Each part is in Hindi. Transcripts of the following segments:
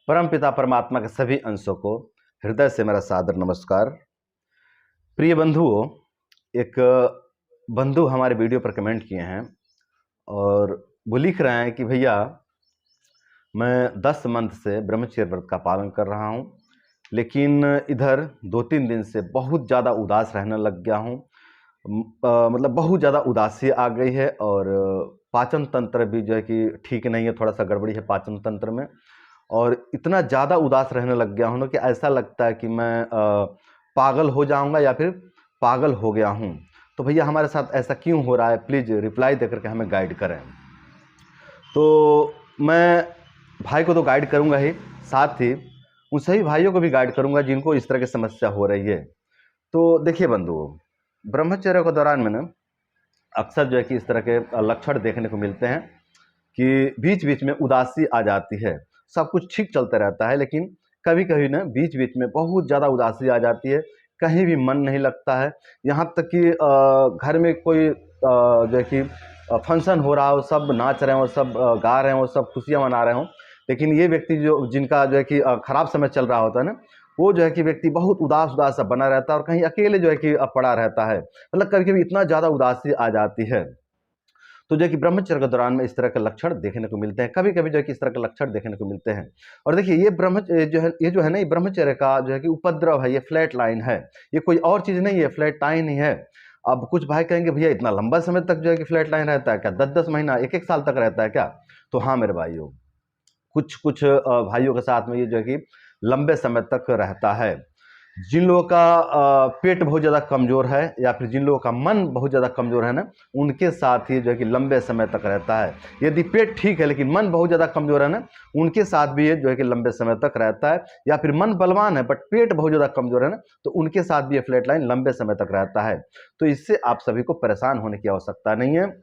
परमपिता परमात्मा के सभी अंशों को हृदय से मेरा सादर नमस्कार। प्रिय बंधुओं, एक बंधु हमारे वीडियो पर कमेंट किए हैं और वो लिख रहे हैं कि भैया मैं 10 मंथ से ब्रह्मचर्य व्रत का पालन कर रहा हूँ, लेकिन इधर 2-3 दिन से बहुत ज़्यादा उदास रहने लग गया हूँ। मतलब बहुत ज़्यादा उदासी आ गई है और पाचन तंत्र भी जो है कि ठीक नहीं है, थोड़ा सा गड़बड़ी है पाचन तंत्र में। और इतना ज़्यादा उदास रहने लग गया हूँ ना कि ऐसा लगता है कि मैं पागल हो जाऊँगा या फिर पागल हो गया हूँ। तो भैया हमारे साथ ऐसा क्यों हो रहा है, प्लीज़ रिप्लाई देकर के हमें गाइड करें। तो मैं भाई को तो गाइड करूँगा ही, साथ ही उन सभी भाइयों को भी गाइड करूँगा जिनको इस तरह की समस्या हो रही है। तो देखिए बंधुओं, ब्रह्मचर्य के दौरान में ना अक्सर जो है कि इस तरह के लक्षण देखने को मिलते हैं कि बीच बीच में उदासी आ जाती है। सब कुछ ठीक चलता रहता है, लेकिन कभी कभी ना बीच बीच में बहुत ज़्यादा उदासी आ जाती है, कहीं भी मन नहीं लगता है। यहाँ तक कि घर में कोई जो है कि फंक्शन हो रहा हो, सब नाच रहे हो, सब गा रहे हो, सब खुशियाँ मना रहे हो, लेकिन ये व्यक्ति जो जिनका जो है कि खराब समय चल रहा होता है ना, वो जो है कि व्यक्ति बहुत उदास उदास सा बना रहता है और कहीं अकेले जो है कि पड़ा रहता है। मतलब कभी कभी इतना ज़्यादा उदासी आ जाती है। तो जो है कि ब्रह्मचर्य के दौरान में इस तरह के लक्षण देखने को मिलते हैं, कभी कभी जो है कि इस तरह के लक्षण देखने को मिलते हैं। और देखिए ये जो है ना, ये ब्रह्मचर्य का जो है कि उपद्रव है, ये फ्लैट लाइन है, ये कोई और चीज़ नहीं है, फ्लैट लाइन ही है। अब कुछ भाई कहेंगे भैया इतना लंबा समय तक जो है कि फ्लैट लाइन रहता है क्या, 10-10 महीना, 1-1 साल तक रहता है क्या? तो हाँ मेरे भाइयों, कुछ कुछ भाइयों के साथ में ये जो है कि लंबे समय तक रहता है। जिन लोगों का पेट बहुत ज़्यादा कमज़ोर है या फिर जिन लोगों का मन बहुत ज़्यादा कमज़ोर है ना, उनके साथ ही जो है कि लंबे समय तक रहता है। यदि पेट ठीक है लेकिन मन बहुत ज़्यादा कमज़ोर है ना, उनके साथ भी ये जो है कि लंबे समय तक रहता है। या फिर मन बलवान है बट पेट बहुत ज़्यादा कमज़ोर है ना, तो उनके साथ भी ये फ्लैट लाइन लंबे समय तक रहता है। तो इससे आप सभी को परेशान होने की आवश्यकता नहीं है।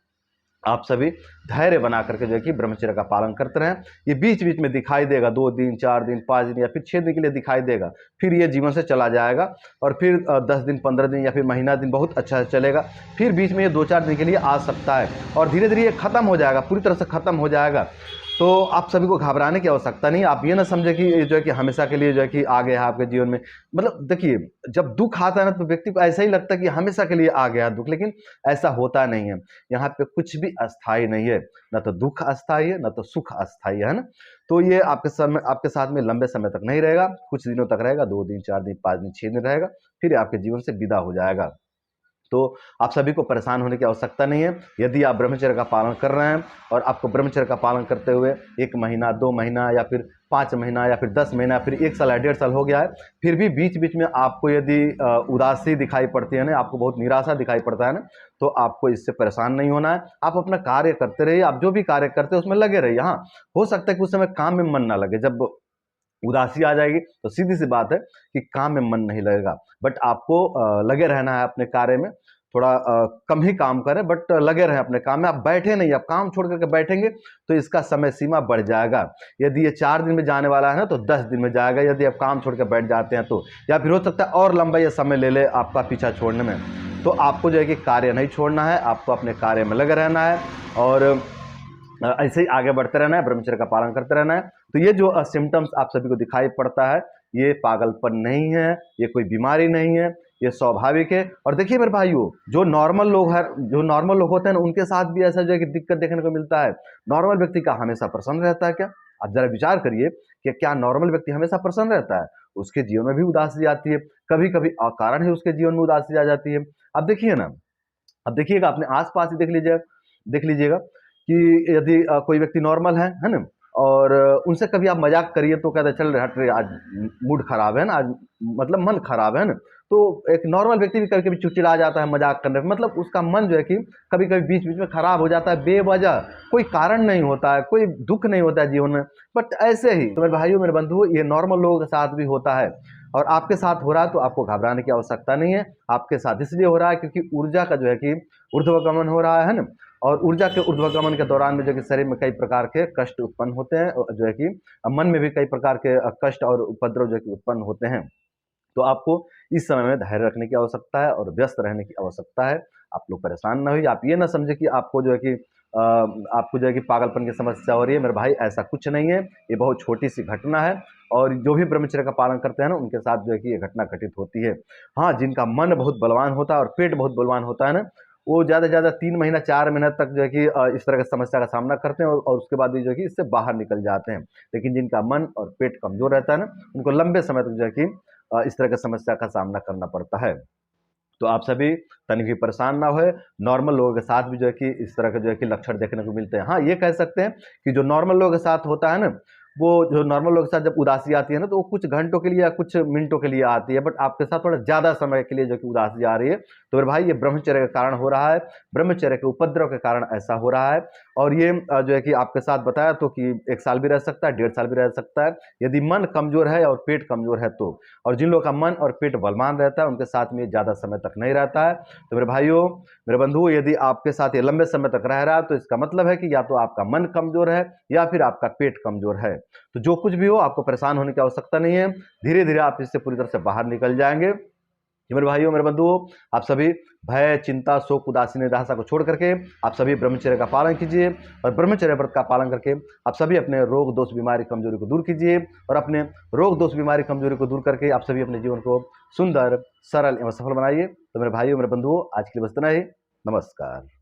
आप सभी धैर्य बना करके जो है कि ब्रह्मचर्य का पालन करते रहें। ये बीच बीच में दिखाई देगा, 2 दिन, 4 दिन, 5 दिन या फिर 6 दिन के लिए दिखाई देगा, फिर ये जीवन से चला जाएगा। और फिर 10 दिन, 15 दिन या फिर महीना दिन बहुत अच्छा चलेगा, फिर बीच में ये 2-4 दिन के लिए आ सकता है और धीरे धीरे ये खत्म हो जाएगा, पूरी तरह से खत्म हो जाएगा। तो आप सभी को घबराने की आवश्यकता नहीं। आप ये ना समझे कि ये जो है कि हमेशा के लिए जो है कि आ गया है आपके जीवन में। मतलब देखिए, जब दुख आता है ना तो व्यक्ति को ऐसा ही लगता है कि हमेशा के लिए आ गया दुख, लेकिन ऐसा होता नहीं है। यहाँ पे कुछ भी अस्थाई नहीं है, ना तो दुख अस्थाई है, ना तो सुख अस्थाई है ना। तो ये आपके साथ में लंबे समय तक नहीं रहेगा, कुछ दिनों तक रहेगा, 2 दिन, 4 दिन, 5 दिन, 6 दिन रहेगा, फिर आपके जीवन से विदा हो जाएगा। तो आप सभी को परेशान होने की आवश्यकता नहीं है। यदि आप ब्रह्मचर्य का पालन कर रहे हैं और आपको ब्रह्मचर्य का पालन करते हुए 1 महीना, 2 महीना या फिर 5 महीना या फिर 10 महीना, फिर 1 साल या 1.5 साल हो गया है, फिर भी बीच बीच में आपको यदि उदासी दिखाई पड़ती है ना, आपको बहुत निराशा दिखाई पड़ता है ना, तो आपको इससे परेशान नहीं होना है। आप अपना कार्य करते रहिए, आप जो भी कार्य करते हैं उसमें लगे रहिए। हाँ, हो सकता है कि उस समय काम में मन ना लगे, जब उदासी आ जाएगी तो सीधी सी बात है कि काम में मन नहीं लगेगा। बट आपको लगे रहना है अपने कार्य में, थोड़ा कम ही काम करें बट लगे रहें अपने काम में। आप बैठे नहीं, आप काम छोड़ करके बैठेंगे तो इसका समय सीमा बढ़ जाएगा। यदि ये 4 दिन में जाने वाला है ना तो 10 दिन में जाएगा, यदि आप काम छोड़ कर बैठ जाते हैं तो। या फिर हो सकता है और लंबा ये समय ले ले आपका पीछा छोड़ने में। तो आपको जो है कि कार्य नहीं छोड़ना है, आपको अपने कार्य में लगे रहना है और ऐसे ही आगे बढ़ते रहना है, ब्रह्मचर्य का पालन करते रहना है। तो ये जो सिम्टम्स आप सभी को दिखाई पड़ता है, ये पागलपन नहीं है, ये कोई बीमारी नहीं है, ये स्वाभाविक है। और देखिए मेरे भाइयों, जो नॉर्मल लोग होते हैं ना, उनके साथ भी ऐसा जो है कि दिक्कत देखने को मिलता है। नॉर्मल व्यक्ति का हमेशा प्रसन्न रहता है क्या? आप जरा विचार करिए कि क्या नॉर्मल व्यक्ति हमेशा प्रसन्न रहता है? उसके जीवन में भी उदासी आती है, कभी कभी अकारण ही उसके जीवन में उदासी आ जाती है। अब देखिए ना, अब देखिएगा अपने आसपास ही देख लीजिएगा कि यदि कोई व्यक्ति नॉर्मल है ना, और उनसे कभी आप मजाक करिए तो कहते हैं चल हट रे, आज मूड खराब है ना, आज मतलब मन खराब है ना। तो एक नॉर्मल व्यक्ति भी कभी कभी चिड़चिड़ा जाता है मजाक करने पे, मतलब उसका मन जो है कि कभी कभी बीच बीच में खराब हो जाता है बेवजह, कोई कारण नहीं होता है, कोई दुख नहीं होता है जीवन में, बट ऐसे ही। तो मेरे भाइयों, मेरे बंधुओं, ये नॉर्मल लोगों के साथ भी होता है और आपके साथ हो रहा है तो आपको घबराने की आवश्यकता नहीं है। आपके साथ इसलिए हो रहा है क्योंकि ऊर्जा का जो है कि ऊर्ध्वगमन हो रहा है ना, और ऊर्जा के ऊर्ध्वगमन के दौरान में जो कि शरीर में कई प्रकार के कष्ट उत्पन्न होते हैं, और जो है कि मन में भी कई प्रकार के कष्ट और उपद्रव जो है कि उत्पन्न होते हैं। तो आपको इस समय में धैर्य रखने की आवश्यकता है और व्यस्त रहने की आवश्यकता है। आप लोग परेशान ना होइए, आप ये ना समझे कि आपको जो है कि आपको जो है कि पागलपन की समस्या हो रही है, मेरे भाई ऐसा कुछ नहीं है, ये बहुत छोटी सी घटना है। और जो भी ब्रह्मचर्य का पालन करते हैं ना, उनके साथ जो है कि ये घटना घटित होती है। हाँ, जिनका मन बहुत बलवान होता है और पेट बहुत बलवान होता है ना, वो ज़्यादा से ज़्यादा 3 महीना 4 महीना तक जो है कि इस तरह की समस्या का सामना करते हैं और उसके बाद भी जो है कि इससे बाहर निकल जाते हैं। लेकिन जिनका मन और पेट कमज़ोर रहता है ना, उनको लंबे समय तक जो है कि इस तरह की समस्या का सामना करना पड़ता है। तो आप सभी तनिक भी परेशान ना होए, नॉर्मल लोगों के साथ भी जो है कि इस तरह के जो है कि लक्षण देखने को मिलते हैं। हाँ, ये कह सकते हैं कि जो नॉर्मल लोगों के साथ होता है ना, वो जो नॉर्मल लोगों के साथ जब उदासी आती है ना, तो वो कुछ घंटों के लिए या कुछ मिनटों के लिए आती है, बट आपके साथ थोड़ा ज़्यादा समय के लिए जो कि उदासी आ रही है। तो मेरे भाई, ये ब्रह्मचर्य के कारण हो रहा है, ब्रह्मचर्य के उपद्रव के कारण ऐसा हो रहा है। और ये जो है कि आपके साथ बताया तो कि 1 साल भी रह सकता है, 1.5 साल भी रह सकता है, यदि मन कमज़ोर है और पेट कमज़ोर है तो। और जिन लोगों का मन और पेट बलवान रहता है, उनके साथ में ज़्यादा समय तक नहीं रहता है। तो मेरे भाइयों, मेरे बंधुओं, यदि आपके साथ ये लंबे समय तक रह रहा है, तो इसका मतलब है कि या तो आपका मन कमज़ोर है या फिर आपका पेट कमज़ोर है। तो जो कुछ भी हो, आपको परेशान होने की आवश्यकता नहीं है। धीरे-धीरे आप इससे पूरी तरह से बाहर निकल जाएँगे। जी मेरे भाइयों, मेरे बंधुओं, आप सभी भय, चिंता, शोक, उदासी, निराशा को छोड़ करके आप सभी ब्रह्मचर्य का पालन कीजिए और ब्रह्मचर्य व्रत का पालन करके आप सभी अपने रोग, दोष, बीमारी, कमजोरी को दूर कीजिए और अपने रोग, दोष, बीमारी, कमजोरी को दूर करके आप सभी अपने जीवन को सुंदर, सरल एवं सफल बनाइए। तो मेरे भाइयों, मेरे बंधुओं, आज के लिए बस इतना ही। नमस्कार।